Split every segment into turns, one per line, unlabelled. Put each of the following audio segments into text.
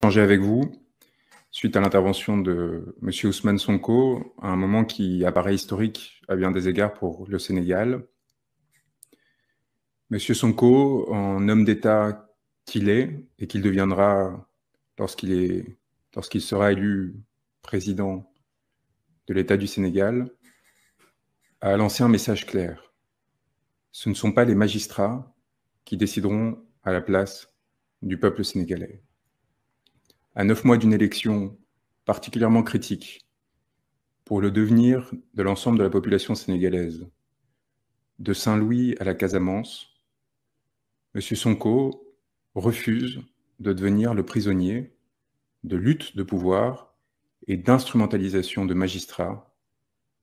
échanger avec vous suite à l'intervention de M. Ousmane Sonko, à un moment qui apparaît historique à bien des égards pour le Sénégal. M. Sonko, en homme d'État qu'il est et qu'il deviendra lorsqu'il sera élu président de l'État du Sénégal, a lancé un message clair. Ce ne sont pas les magistrats qui décideront à la place du peuple sénégalais. À 9 mois d'une élection particulièrement critique pour le devenir de l'ensemble de la population sénégalaise, de Saint-Louis à la Casamance, M. Sonko refuse de devenir le prisonnier de lutte de pouvoir et d'instrumentalisation de magistrats,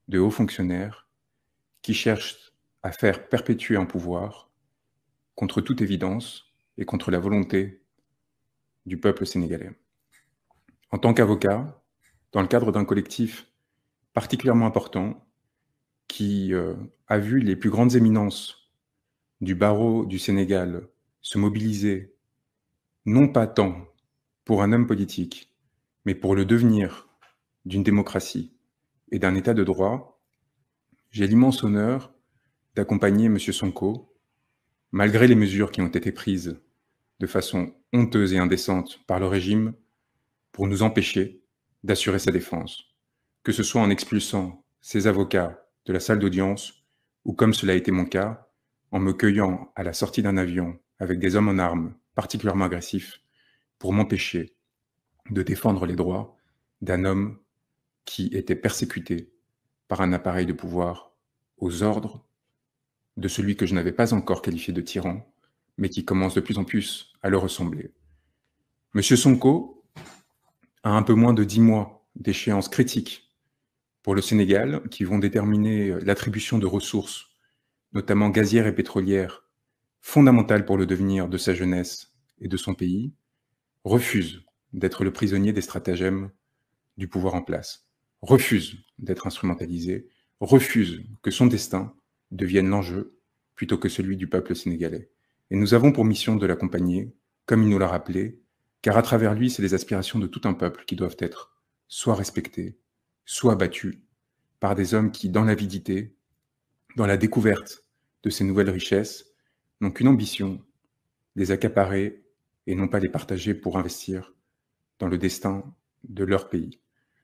de hauts fonctionnaires, qui cherchent à faire perpétuer un pouvoir contre toute évidence et contre la volonté du peuple sénégalais. En tant qu'avocat, dans le cadre d'un collectif particulièrement important qui a vu les plus grandes éminences du barreau du Sénégal se mobiliser, non pas tant pour un homme politique, mais pour le devenir d'une démocratie et d'un État de droit, j'ai l'immense honneur d'accompagner M. Sonko, malgré les mesures qui ont été prises de façon honteuse et indécente par le régime pour nous empêcher d'assurer sa défense, que ce soit en expulsant ses avocats de la salle d'audience ou, comme cela a été mon cas, en me cueillant à la sortie d'un avion avec des hommes en armes particulièrement agressifs pour m'empêcher de défendre les droits d'un homme qui était persécuté par un appareil de pouvoir aux ordres de celui que je n'avais pas encore qualifié de tyran, mais qui commence de plus en plus à le ressembler. Monsieur Sonko a un peu moins de 10 mois d'échéance critique pour le Sénégal, qui vont déterminer l'attribution de ressources, notamment gazières et pétrolières, fondamentales pour le devenir de sa jeunesse et de son pays, refuse d'être le prisonnier des stratagèmes du pouvoir en place, refuse d'être instrumentalisé, refuse que son destin devienne l'enjeu plutôt que celui du peuple sénégalais. Et nous avons pour mission de l'accompagner, comme il nous l'a rappelé, car à travers lui, c'est les aspirations de tout un peuple qui doivent être soit respectées, soit battues par des hommes qui, dans l'avidité, dans la découverte de ces nouvelles richesses, n'ont qu'une ambition, les accaparer et non pas les partager pour investir dans le destin de leur pays.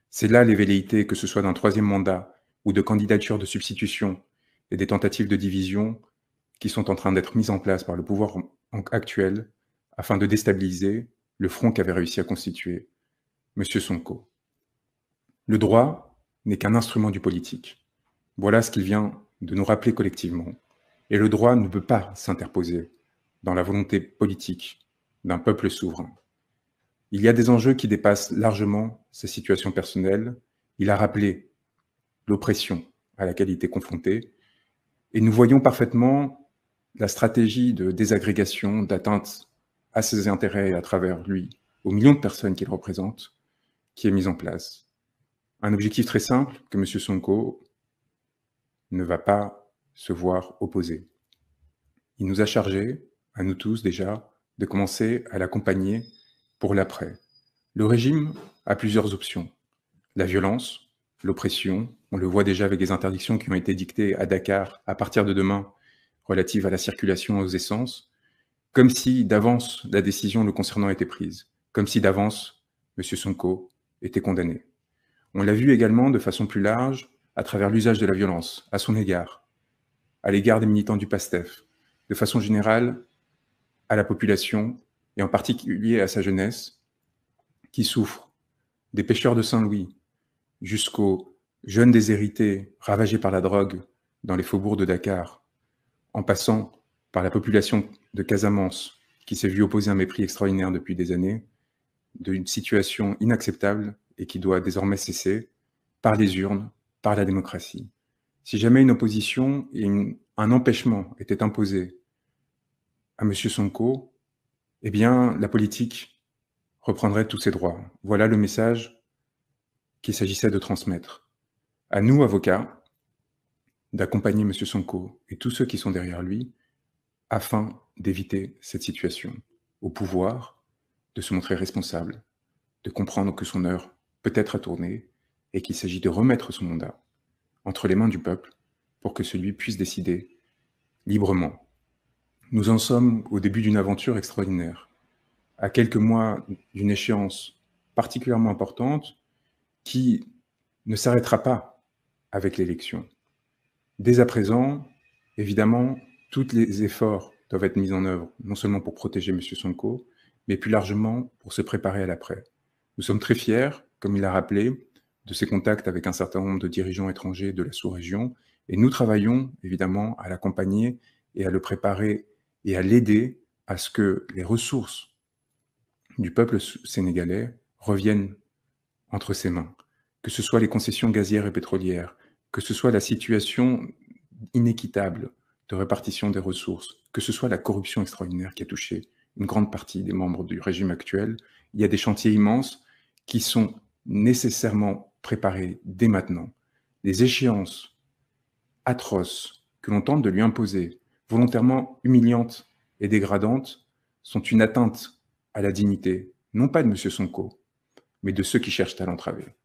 C'est là les velléités, que ce soit d'un troisième mandat ou de candidature de substitution et des tentatives de division qui sont en train d'être mises en place par le pouvoir actuel afin de déstabiliser le front qu'avait réussi à constituer M. Sonko. Le droit n'est qu'un instrument du politique. Voilà ce qu'il vient de nous rappeler collectivement. Et le droit ne peut pas s'interposer dans la volonté politique d'un peuple souverain. Il y a des enjeux qui dépassent largement sa situation personnelle. Il a rappelé l'oppression à laquelle il était confronté. Et nous voyons parfaitement la stratégie de désagrégation, d'atteinte à ses intérêts à travers lui, aux millions de personnes qu'il représente, qui est mise en place. Un objectif très simple que M. Sonko ne va pas se voir opposer. Il nous a chargés, à nous tous déjà, de commencer à l'accompagner pour l'après. Le régime a plusieurs options. La violence, l'oppression, on le voit déjà avec les interdictions qui ont été dictées à Dakar à partir de demain relatives à la circulation aux essences, comme si d'avance la décision le concernant était prise, comme si d'avance M. Sonko était condamné. On l'a vu également de façon plus large à travers l'usage de la violence à son égard, à l'égard des militants du PASTEF, de façon générale à la population et en particulier à sa jeunesse qui souffre, des pêcheurs de Saint-Louis jusqu'aux jeunes déshérités ravagés par la drogue dans les faubourgs de Dakar, en passant par la population de Casamance qui s'est vue opposer un mépris extraordinaire depuis des années, d'une situation inacceptable et qui doit désormais cesser par les urnes, par la démocratie. Si jamais une opposition et un empêchement étaient imposés à M. Sonko, eh bien, la politique reprendrait tous ses droits. Voilà le message qu'il s'agissait de transmettre. À nous, avocats, d'accompagner M. Sonko et tous ceux qui sont derrière lui afin d'éviter cette situation. Au pouvoir de se montrer responsable, de comprendre que son heure peut-être a tourné et qu'il s'agit de remettre son mandat entre les mains du peuple pour que celui puisse décider librement. Nous en sommes au début d'une aventure extraordinaire, à quelques mois d'une échéance particulièrement importante qui ne s'arrêtera pas avec l'élection. Dès à présent, évidemment, tous les efforts doivent être mis en œuvre, non seulement pour protéger M. Sonko, mais plus largement pour se préparer à l'après. Nous sommes très fiers, comme il a rappelé, de ses contacts avec un certain nombre de dirigeants étrangers de la sous-région, et nous travaillons évidemment à l'accompagner et à le préparer et à l'aider à ce que les ressources du peuple sénégalais reviennent entre ses mains, que ce soit les concessions gazières et pétrolières, que ce soit la situation inéquitable de répartition des ressources, que ce soit la corruption extraordinaire qui a touché une grande partie des membres du régime actuel. Il y a des chantiers immenses qui sont nécessairement préparés dès maintenant. Les échéances atroces que l'on tente de lui imposer, volontairement humiliantes et dégradantes, sont une atteinte à la dignité, non pas de M. Sonko, mais de ceux qui cherchent à l'entraver.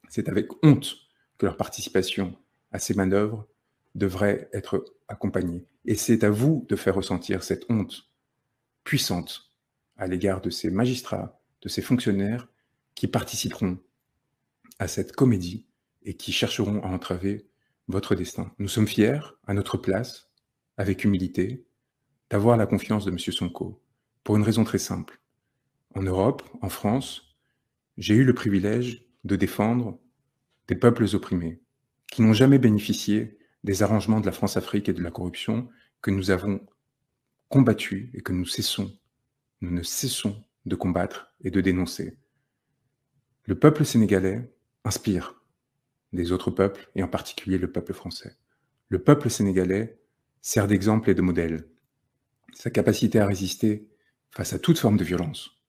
C'est avec honte que leur participation à ces manœuvres devrait être accompagnée. Et c'est à vous de faire ressentir cette honte puissante à l'égard de ces magistrats, de ces fonctionnaires qui participeront à cette comédie et qui chercheront à entraver votre destin. Nous sommes fiers, à notre place, avec humilité, d'avoir la confiance de M. Sonko, pour une raison très simple. En Europe, en France, j'ai eu le privilège de défendre des peuples opprimés, qui n'ont jamais bénéficié des arrangements de la France-Afrique et de la corruption que nous avons combattus et que nous ne cessons de combattre et de dénoncer. Le peuple sénégalais inspire les autres peuples, et en particulier le peuple français. Le peuple sénégalais sert d'exemple et de modèle. Sa capacité à résister face à toute forme de violence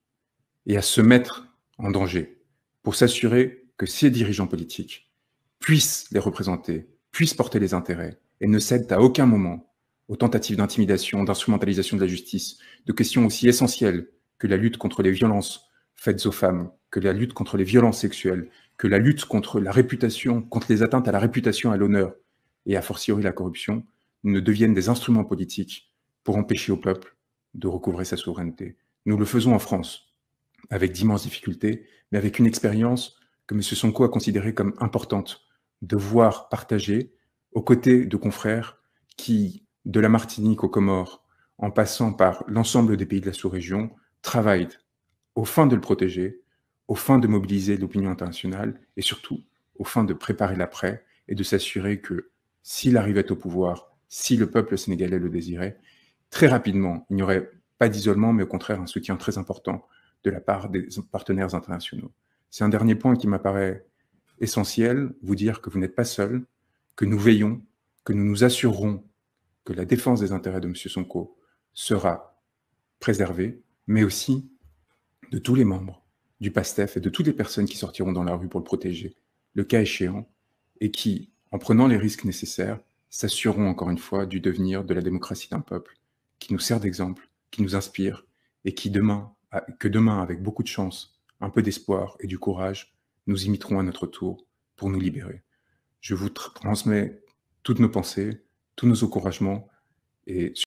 et à se mettre en danger pour s'assurer que ses dirigeants politiques puissent les représenter, puissent porter les intérêts et ne cèdent à aucun moment aux tentatives d'intimidation, d'instrumentalisation de la justice, de questions aussi essentielles que la lutte contre les violences faites aux femmes, que la lutte contre les violences sexuelles, que la lutte contre la réputation, contre les atteintes à la réputation, à l'honneur et a fortiori la corruption, ne deviennent des instruments politiques pour empêcher au peuple de recouvrer sa souveraineté. Nous le faisons en France, avec d'immenses difficultés, mais avec une expérience que M. Sonko a considérée comme importante, de voir partager aux côtés de confrères qui, de la Martinique aux Comores, en passant par l'ensemble des pays de la sous-région, travaillent aux fins de le protéger, aux fins de mobiliser l'opinion internationale et surtout aux fins de préparer l'après et de s'assurer que s'il arrivait au pouvoir, si le peuple sénégalais le désirait, très rapidement, il n'y aurait pas d'isolement, mais au contraire un soutien très important de la part des partenaires internationaux. C'est un dernier point qui m'apparaît essentiel, vous dire que vous n'êtes pas seul, que nous veillons, que nous nous assurerons que la défense des intérêts de M. Sonko sera préservée, mais aussi de tous les membres du PASTEF et de toutes les personnes qui sortiront dans la rue pour le protéger, le cas échéant, et qui, en prenant les risques nécessaires, s'assureront encore une fois du devenir de la démocratie d'un peuple qui nous sert d'exemple, qui nous inspire, et qui demain, avec beaucoup de chance, un peu d'espoir et du courage, nous imiterons à notre tour pour nous libérer. Je vous transmets toutes nos pensées, tous nos encouragements, et